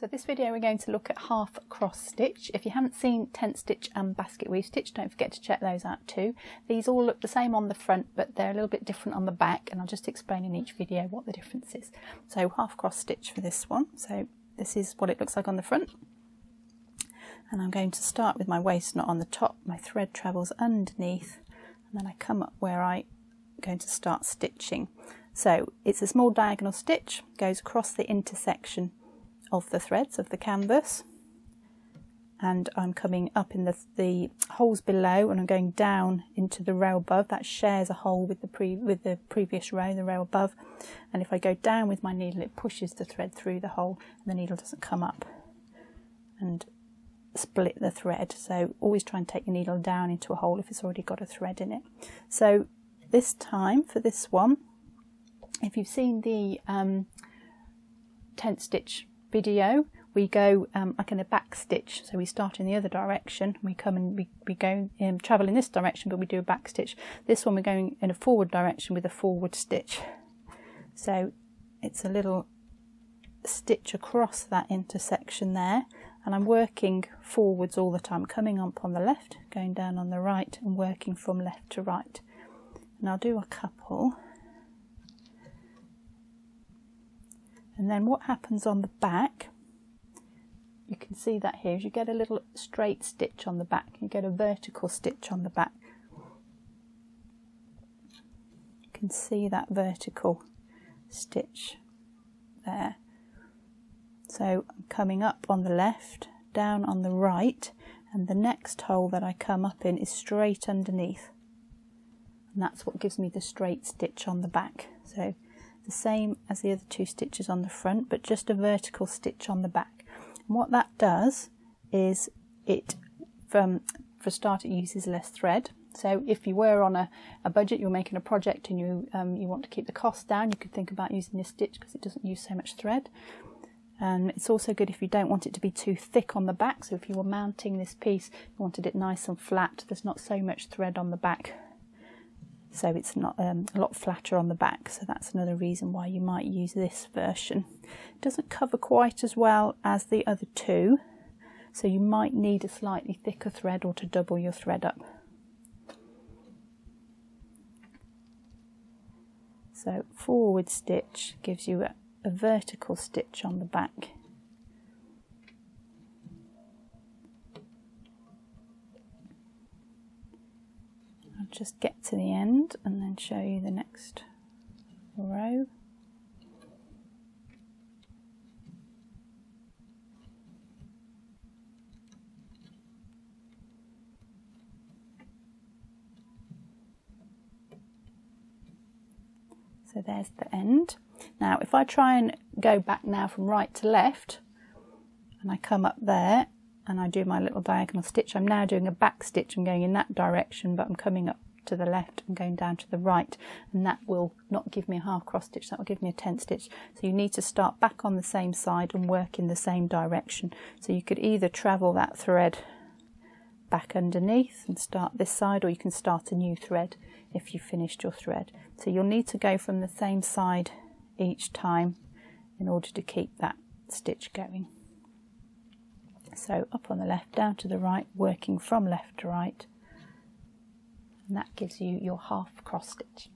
So this video we're going to look at half cross stitch. If you haven't seen tent stitch and basket weave stitch, don't forget to check those out too. These all look the same on the front, but they're a little bit different on the back, and I'll just explain in each video what the difference is. So half cross stitch for this one. So this is what it looks like on the front. And I'm going to start with my waist knot on the top. My thread travels underneath, and then I come up where I'm going to start stitching. So it's a small diagonal stitch, goes across the intersection of the threads of the canvas, and I'm coming up in the holes below, and I'm going down into the row above that shares a hole with the previous row, the row above. And if I go down with my needle, it pushes the thread through the hole and the needle doesn't come up and split the thread. So always try and take your needle down into a hole if it's already got a thread in it. So this time for this one, if you've seen the tent stitch video, we go like in a back stitch. So we start in the other direction, we come and we go travel in this direction, but we do a back stitch. This one we're going in a forward direction with a forward stitch. So it's a little stitch across that intersection there, and I'm working forwards all the time, coming up on the left, going down on the right, and working from left to right. And I'll do a couple. And then what happens on the back, you can see that here, is you get a little straight stitch on the back, you get a vertical stitch on the back. You can see that vertical stitch there. So I'm coming up on the left, down on the right, and the next hole that I come up in is straight underneath. And that's what gives me the straight stitch on the back. So the same as the other two stitches on the front, but just a vertical stitch on the back. And what that does is it, for a start, it uses less thread. So if you were on a budget, you're making a project and you want to keep the cost down, you could think about using this stitch because it doesn't use so much thread. And it's also good if you don't want it to be too thick on the back. So if you were mounting this piece, you wanted it nice and flat, there's not so much thread on the back, so it's not a lot flatter on the back. So that's another reason why you might use this version. It doesn't cover quite as well as the other two, so you might need a slightly thicker thread or to double your thread up. So forward stitch gives you a vertical stitch on the back. I'll just get to the end and then show you the next row. So there's the end. Now if I try and go back now from right to left, and I come up there and I do my little diagonal stitch, I'm now doing a back stitch. I'm going in that direction, but I'm coming up to the left and going down to the right, and that will not give me a half cross stitch, that will give me a tent stitch. So you need to start back on the same side and work in the same direction. So you could either travel that thread back underneath and start this side, or you can start a new thread if you've finished your thread. So you'll need to go from the same side each time in order to keep that stitch going. So up on the left, down to the right, working from left to right, and that gives you your half cross stitch.